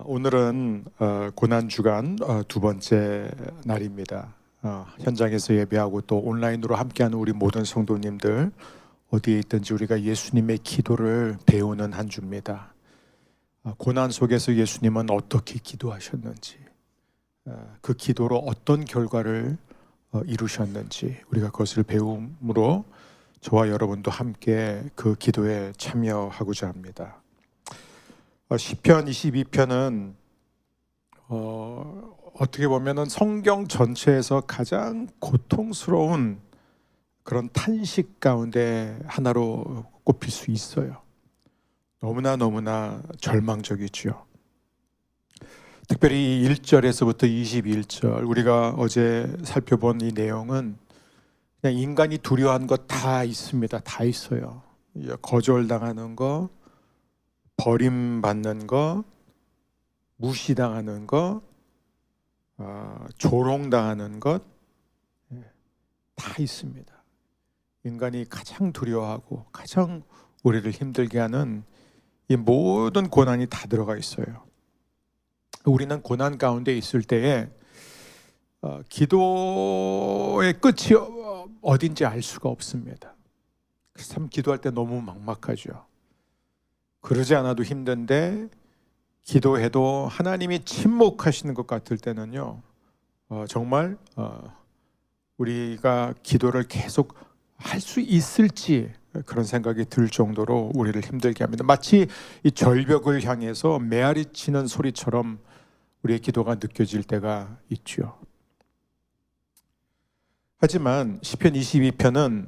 오늘은 고난주간 두 번째 날입니다. 현장에서 예배하고 또 온라인으로 함께하는 우리 모든 성도님들 어디에 있든지 우리가 예수님의 기도를 배우는 한 주입니다. 고난 속에서 예수님은 어떻게 기도하셨는지, 그 기도로 어떤 결과를 이루셨는지 우리가 그것을 배움으로 저와 여러분도 함께 그 기도에 참여하고자 합니다. 시편 22편은 어떻게 보면은 성경 전체에서 가장 고통스러운 그런 탄식 가운데 하나로 꼽힐 수 있어요. 너무나 절망적이죠. 특별히 1절에서부터 21절 우리가 어제 살펴본 이 내용은 그냥 인간이 두려워하는 것 다 있습니다. 다 있어요. 거절당하는 거, 버림받는 거, 무시당하는 거, 조롱당하는 것, 다 있습니다. 인간이 가장 두려워하고 가장 우리를 힘들게 하는 이 모든 고난이 다 들어가 있어요. 우리는 고난 가운데 있을 때에 기도의 끝이 어딘지 알 수가 없습니다. 참 기도할 때 너무 막막하죠. 그러지 않아도 힘든데 기도해도 하나님이 침묵하시는 것 같을 때는요, 정말 우리가 기도를 계속 할 수 있을지 그런 생각이 들 정도로 우리를 힘들게 합니다. 마치 이 절벽을 향해서 메아리 치는 소리처럼 우리의 기도가 느껴질 때가 있죠. 하지만 시편 22편은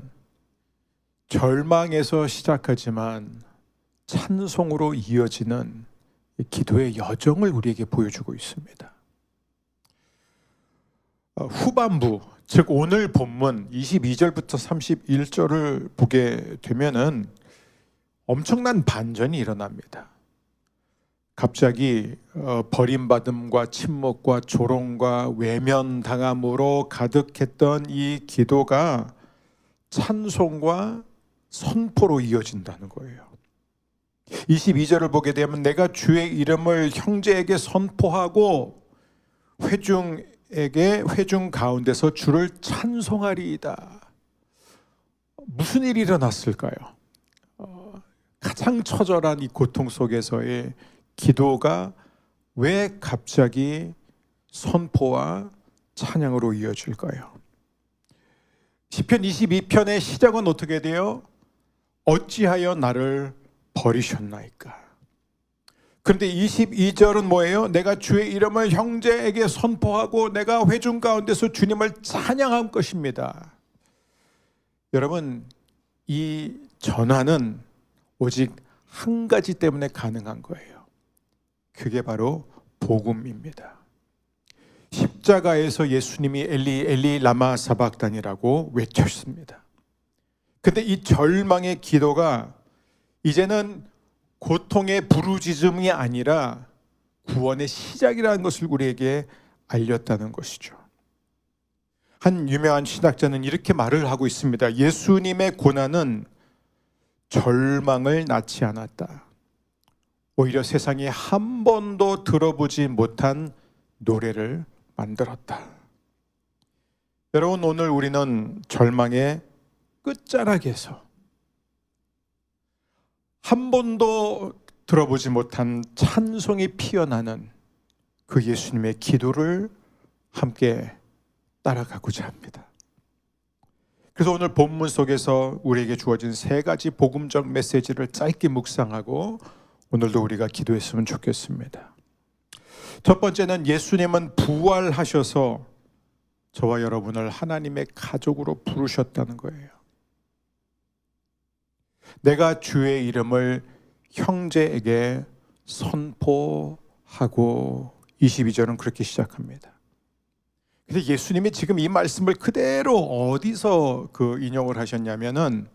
절망에서 시작하지만 찬송으로 이어지는 기도의 여정을 우리에게 보여주고 있습니다. 후반부, 즉 오늘 본문 22절부터 31절을 보게 되면은 엄청난 반전이 일어납니다. 갑자기 버림받음과 침묵과 조롱과 외면당함으로 가득했던 이 기도가 찬송과 선포로 이어진다는 거예요. 22절을 보게 되면 내가 주의 이름을 형제에게 선포하고 회중 가운데서 주를 찬송하리이다. 무슨 일이 일어났을까요? 가장 처절한 이 고통 속에서의 기도가 왜 갑자기 선포와 찬양으로 이어질까요? 시편 22편의 시작은 어떻게 돼요? 어찌하여 나를 버리셨나이까. 그런데 22절은 뭐예요? 내가 주의 이름을 형제에게 선포하고 내가 회중 가운데서 주님을 찬양한 것입니다. 여러분, 이 전환은 오직 한 가지 때문에 가능한 거예요. 그게 바로 복음입니다. 십자가에서 예수님이 엘리 엘리 라마 사박단이라고 외쳤습니다. 근데 이 절망의 기도가 이제는 고통의 부르짖음이 아니라 구원의 시작이라는 것을 우리에게 알렸다는 것이죠. 한 유명한 신학자는 이렇게 말을 하고 있습니다. 예수님의 고난은 절망을 낳지 않았다. 오히려 세상이 한 번도 들어보지 못한 노래를 만들었다. 여러분, 오늘 우리는 절망의 끝자락에서 한 번도 들어보지 못한 찬송이 피어나는 그 예수님의 기도를 함께 따라가고자 합니다. 그래서 오늘 본문 속에서 우리에게 주어진 세 가지 복음적 메시지를 짧게 묵상하고 오늘도 우리가 기도했으면 좋겠습니다. 첫 번째는 예수님은 부활하셔서 저와 여러분을 하나님의 가족으로 부르셨다는 거예요. 내가 주의 이름을 형제에게 선포하고 22절은 그렇게 시작합니다. 근데 예수님이 지금 이 말씀을 그대로 어디서 인용을 하셨냐면은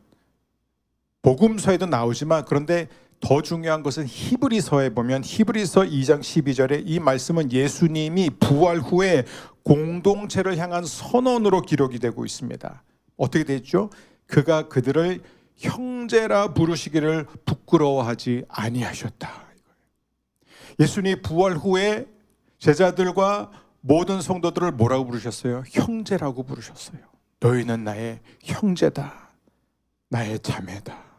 복음서에도 나오지만 그런데 더 중요한 것은 히브리서에 보면 히브리서 2장 12절에 이 말씀은 예수님이 부활 후에 공동체를 향한 선언으로 기록이 되고 있습니다. 어떻게 됐죠? 그가 그들을 형제라 부르시기를 부끄러워하지 아니하셨다. 예수님이 부활 후에 제자들과 모든 성도들을 뭐라고 부르셨어요? 형제라고 부르셨어요. 너희는 나의 형제다, 나의 자매다.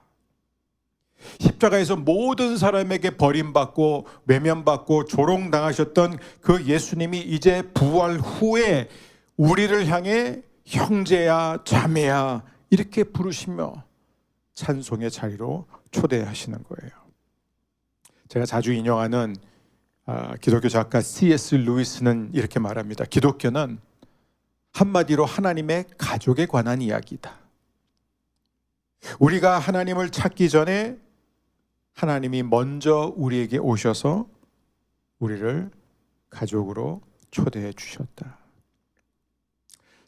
십자가에서 모든 사람에게 버림받고 외면받고 조롱당하셨던 그 예수님이 이제 부활 후에 우리를 향해 형제야 자매야 이렇게 부르시며 찬송의 자리로 초대하시는 거예요. 제가 자주 인용하는 기독교 작가 C.S. 루이스는 이렇게 말합니다. 기독교는 한마디로 하나님의 가족에 관한 이야기다. 우리가 하나님을 찾기 전에 하나님이 먼저 우리에게 오셔서 우리를 가족으로 초대해 주셨다.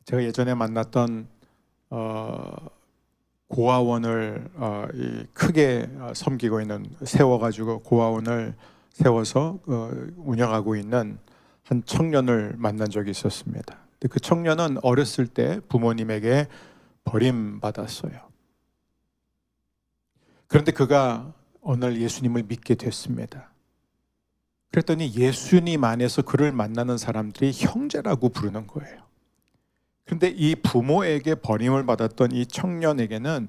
제가 예전에 만났던 고아원을 크게 섬기고 있는, 세워가지고 고아원을 세워서 운영하고 있는 한 청년을 만난 적이 있었습니다. 그 청년은 어렸을 때 부모님에게 버림받았어요. 그런데 그가 어느 날 예수님을 믿게 됐습니다. 그랬더니 예수님 안에서 그를 만나는 사람들이 형제라고 부르는 거예요. 그런데 이 부모에게 버림을 받았던 이 청년에게는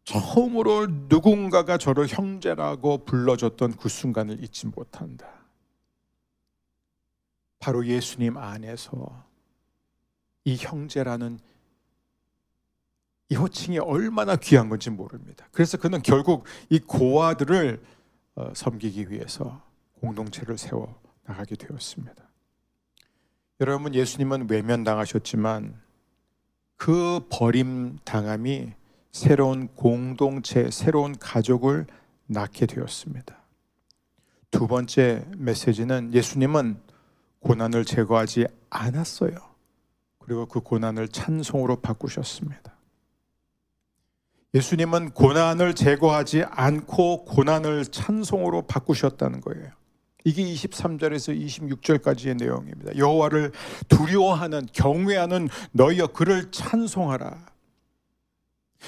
처음으로 누군가가 저를 형제라고 불러줬던 그 순간을 잊지 못한다. 바로 예수님 안에서 이 형제라는 이 호칭이 얼마나 귀한 건지 모릅니다. 그래서 그는 결국 이 고아들을 섬기기 위해서 공동체를 세워 나가게 되었습니다. 여러분, 예수님은 외면당하셨지만 그 버림당함이 새로운 공동체, 새로운 가족을 낳게 되었습니다. 두 번째 메시지는 예수님은 고난을 제거하지 않았어요. 그리고 그 고난을 찬송으로 바꾸셨습니다. 예수님은 고난을 제거하지 않고 고난을 찬송으로 바꾸셨다는 거예요. 이게 23절에서 26절까지의 내용입니다. 여호와를 두려워하는, 경외하는 너희여 그를 찬송하라.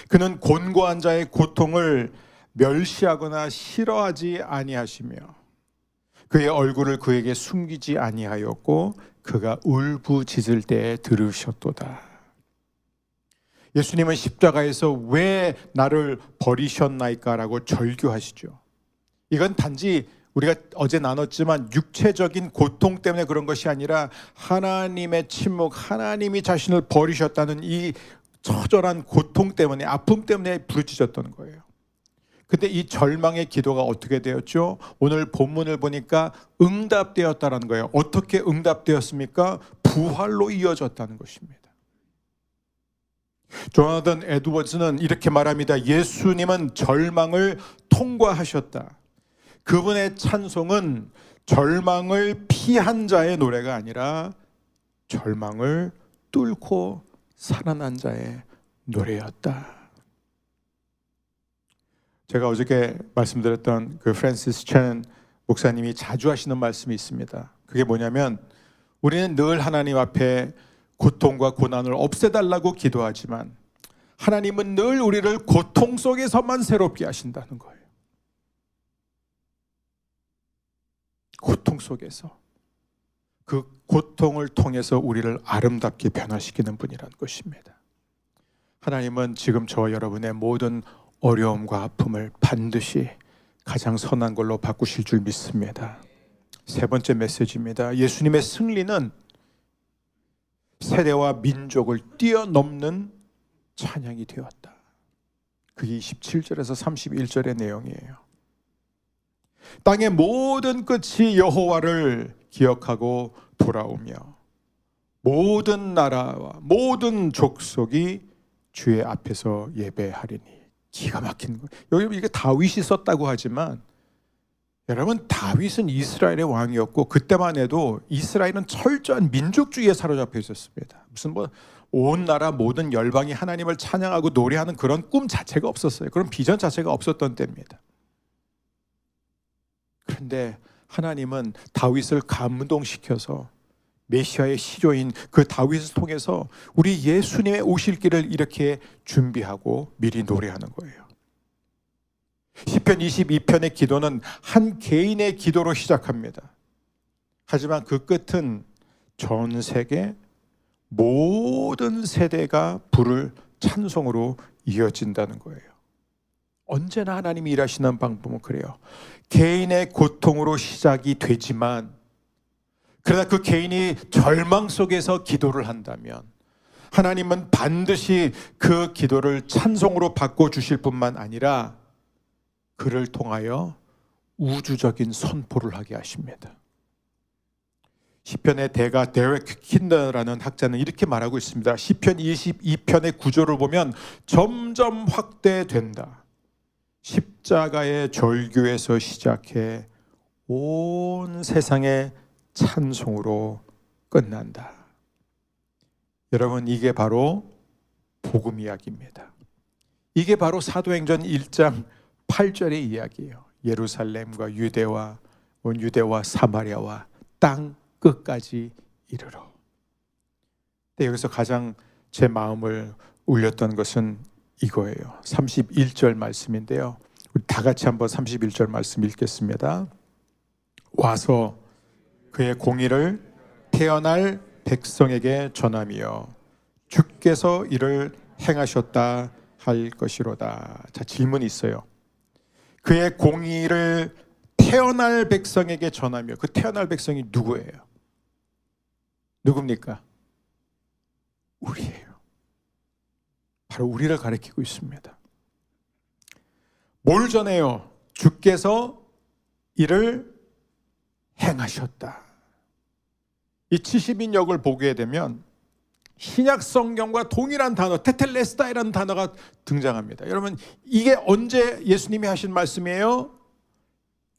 그는 곤고한 자의 고통을 멸시하거나 싫어하지 아니하시며 그의 얼굴을 그에게 숨기지 아니하였고 그가 울부짖을 때에 들으셨도다. 예수님은 십자가에서 왜 나를 버리셨나이까라고 절규하시죠. 이건 단지 우리가 어제 나눴지만 육체적인 고통 때문에 그런 것이 아니라 하나님의 침묵, 하나님이 자신을 버리셨다는 이 처절한 고통 때문에, 아픔 때문에 부르짖었던 거예요. 근데 이 절망의 기도가 어떻게 되었죠? 오늘 본문을 보니까 응답되었다는 거예요. 어떻게 응답되었습니까? 부활로 이어졌다는 것입니다. 조나단 에드워즈는 이렇게 말합니다. 예수님은 절망을 통과하셨다. 그분의 찬송은 절망을 피한 자의 노래가 아니라 절망을 뚫고 살아난 자의 노래였다. 제가 어저께 말씀드렸던 그 프랜시스 chen 목사님이 자주 하시는 말씀이 있습니다. 그게 뭐냐면 우리는 늘 하나님 앞에 고통과 고난을 없애달라고 기도하지만 하나님은 늘 우리를 고통 속에서만 새롭게 하신다는 거예요. 고통 속에서, 그 고통을 통해서 우리를 아름답게 변화시키는 분이라는 것입니다. 하나님은 지금 저와 여러분의 모든 어려움과 아픔을 반드시 가장 선한 걸로 바꾸실 줄 믿습니다. 세 번째 메시지입니다. 예수님의 승리는 세대와 민족을 뛰어넘는 찬양이 되었다. 그게 27절에서 31절의 내용이에요. 땅의 모든 끝이 여호와를 기억하고 돌아오며 모든 나라와 모든 족속이 주의 앞에서 예배하리니. 기가 막힌 거예요. 여기 이게 다윗이 썼다고 하지만 여러분, 다윗은 이스라엘의 왕이었고 그때만 해도 이스라엘은 철저한 민족주의에 사로잡혀 있었습니다. 무슨 온 나라 모든 열방이 하나님을 찬양하고 노래하는 그런 꿈 자체가 없었어요. 그런 비전 자체가 없었던 때입니다. 그런데 하나님은 다윗을 감동시켜서 메시아의 시조인 그 다윗을 통해서 우리 예수님의 오실 길을 이렇게 준비하고 미리 노래하는 거예요. 시편 22편의 기도는 한 개인의 기도로 시작합니다. 하지만 그 끝은 전 세계 모든 세대가 부를 찬송으로 이어진다는 거예요. 언제나 하나님이 일하시는 방법은 그래요. 개인의 고통으로 시작이 되지만, 그러나 그 개인이 절망 속에서 기도를 한다면 하나님은 반드시 그 기도를 찬송으로 바꿔주실 뿐만 아니라 그를 통하여 우주적인 선포를 하게 하십니다. 시편의 대가 데렉 킨더라는 학자는 이렇게 말하고 있습니다. 시편 22편의 구조를 보면 점점 확대된다. 십자가의 절규에서 시작해 온 세상의 찬송으로 끝난다. 여러분, 이게 바로 복음 이야기입니다. 이게 바로 사도행전 1장 8절의 이야기예요. 예루살렘과 유대와 온 유대와 사마리아와 땅 끝까지 이르러. 근데 여기서 가장 제 마음을 울렸던 것은 이거예요. 31절 말씀인데요. 우리 다 같이 한번 31절 말씀 읽겠습니다. 와서 그의 공의를 태어날 백성에게 전하며 주께서 이를 행하셨다 할 것이로다. 자, 질문이 있어요. 그의 공의를 태어날 백성에게 전하며, 그 태어날 백성이 누구예요? 누굽니까? 우리예요. 바로 우리를 가리키고 있습니다. 뭘 전해요? 주께서 이를 행하셨다. 이 70인역을 보게 되면 신약 성경과 동일한 단어, 테텔레스타이라는 단어가 등장합니다. 여러분, 이게 언제 예수님이 하신 말씀이에요?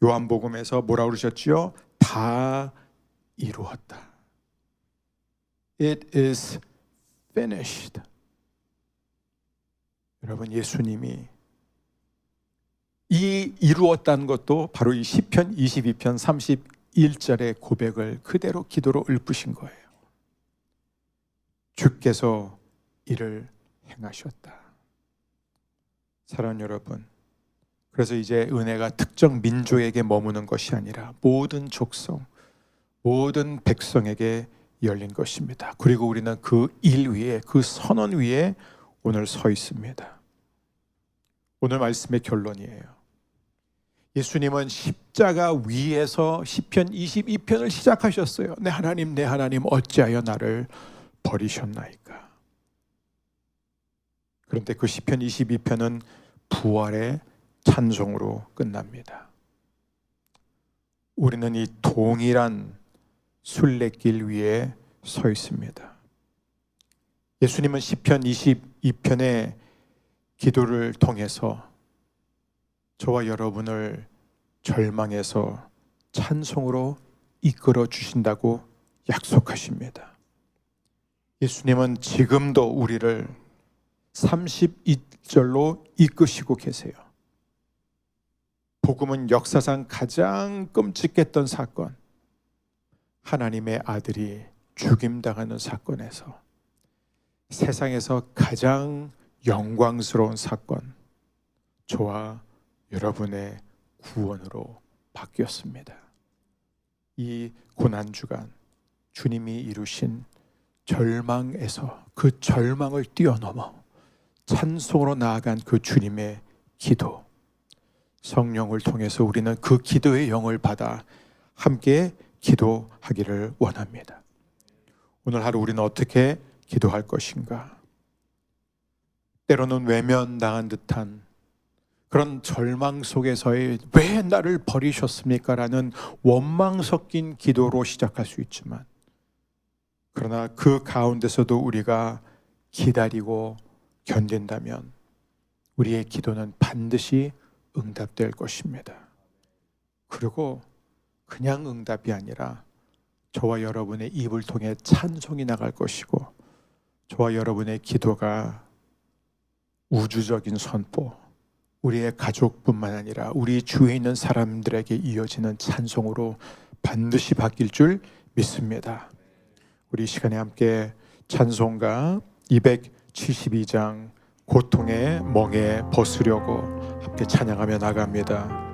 요한복음에서 뭐라고 그러셨지요? 다 이루었다. It is finished. 여러분, 예수님이 이 이루었다는 것도 바로 이 시편 22편 31절의 고백을 그대로 기도로 읊으신 거예요. 주께서 이를 행하셨다. 사랑하는 여러분, 그래서 이제 은혜가 특정 민족에게 머무는 것이 아니라 모든 족속, 모든 백성에게 열린 것입니다. 그리고 우리는 그 일 위에, 그 선언 위에 오늘 서 있습니다. 오늘 말씀의 결론이에요. 예수님은 십자가 위에서 시편 22편을 시작하셨어요. 내 하나님, 내 하나님, 어찌하여 나를 버리셨나이까. 그런데 그 시편 22편은 부활의 찬송으로 끝납니다. 우리는 이 동일한 순례길 위에 서 있습니다. 예수님은 시편 22편의 기도를 통해서 저와 여러분을 절망에서 찬송으로 이끌어 주신다고 약속하십니다. 예수님은 지금도 우리를 32절로 이끄시고 계세요. 복음은 역사상 가장 끔찍했던 사건, 하나님의 아들이 죽임당하는 사건에서 세상에서 가장 영광스러운 사건, 저와 여러분의 구원으로 바뀌었습니다. 이 고난주간 주님이 이루신 절망에서, 그 절망을 뛰어넘어 찬송으로 나아간 그 주님의 기도, 성령을 통해서 우리는 그 기도의 영을 받아 함께 기도하기를 원합니다. 오늘 하루 우리는 어떻게 기도할 것인가? 때로는 외면당한 듯한 그런 절망 속에서의 왜 나를 버리셨습니까? 라는 원망 섞인 기도로 시작할 수 있지만, 그러나 그 가운데서도 우리가 기다리고 견딘다면 우리의 기도는 반드시 응답될 것입니다. 그리고 그냥 응답이 아니라 저와 여러분의 입을 통해 찬송이 나갈 것이고, 저와 여러분의 기도가 우주적인 선포, 우리의 가족뿐만 아니라 우리 주위에 있는 사람들에게 이어지는 찬송으로 반드시 바뀔 줄 믿습니다. 우리 이 시간에 함께 찬송가 272장 고통의 멍에 벗으려고 함께 찬양하며 나갑니다.